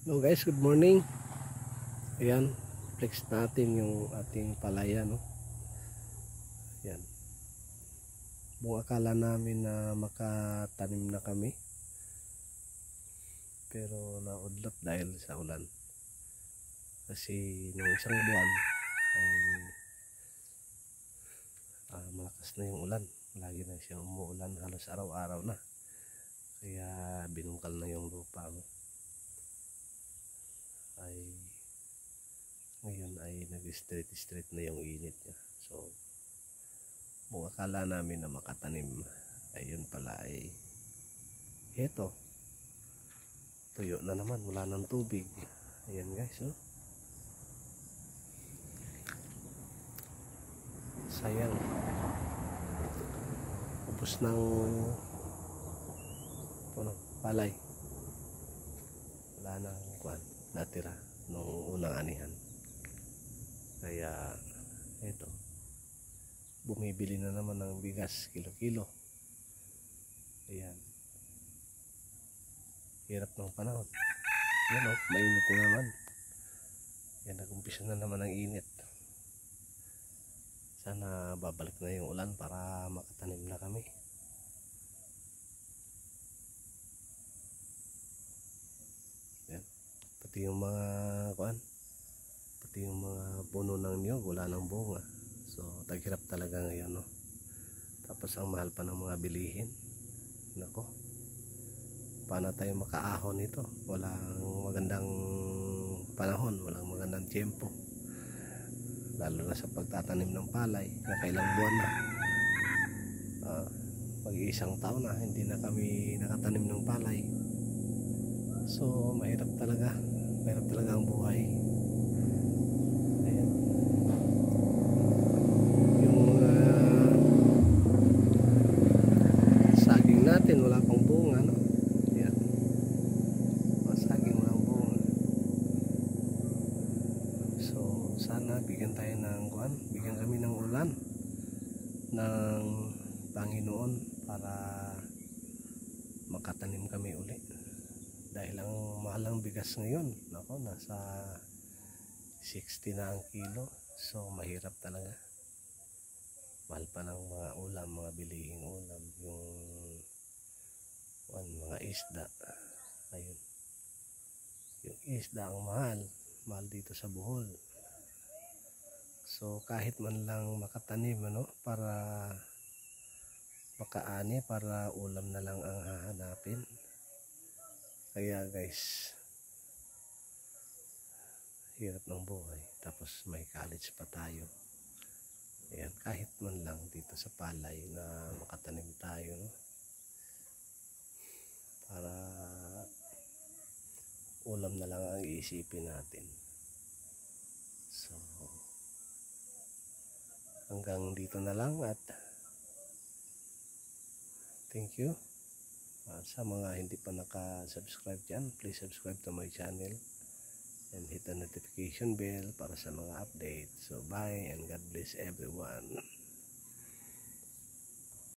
Hello guys, good morning. Ayan, flex natin yung ating palaya, no? Ayan. Buong akala namin na makatanim na kami, pero naudlot dahil sa ulan. Kasi nung isang buwan ay malakas na yung ulan. Lagi na siya umuulan, halos araw-araw na. Kaya binungkal na yung lupa, no? Ay ngayon ay nag-straight na yung init niya. So buong akala namin na makatanim, ayun pala ay eto, tuyo na naman, wala ng tubig. Ayan guys, oh. Sayang, ubos ng palay, wala nang kuwan natira nung unang anihan. Kaya eto, bumibili na naman ng bigas kilo-kilo. Ayan, hirap ng panahon. Yan, oh, mainit na naman. Yan, nag-umpisa na naman ang init. Sana babalik na yung ulan para makatanim na kami. Yan, pati yung mga kuan, pati yung mga puno ng niyog wala ng bunga. So taghirap talaga ngayon, no? Tapos ang mahal pa ng mga bilihin. Nako, paano tayo makaahon nito? Walang magandang panahon, walang magandang tiyempo, lalo na sa pagtatanim ng palay na kailang buwan na. Mag-iisang taon na hindi na kami nakatanim ng palay. So mahirap talaga ang buhay. Ayan. Yung saging natin wala pang bunga, no? Ayan, saging walang bunga. So sana bigyan tayo ng kuan, bigyan kami ng ulan ng Panginoon para makatanim kami ulit. Dahil ang mahal ng bigas ngayon, nako, nasa 60 na ang kilo. So mahirap talaga. Mahal pa ng mga ulam, mga bilihing ulam, yung mga isda. Ayun, yung isda ang mahal dito sa Bohol. So kahit man lang makatanim, ano, para makaani, para ulam na lang ang hahanapin. Kaya guys, hirap ng buhay. Tapos may college pa tayo. Ayan, kahit man lang dito sa palay na makatanim tayo, no? Para ulam na lang ang iisipin natin. So hanggang dito na lang, at thank you. Sa mga hindi pa naka-subscribe dyan, please subscribe to my channel and hit the notification bell para sa mga update. So bye and God bless everyone.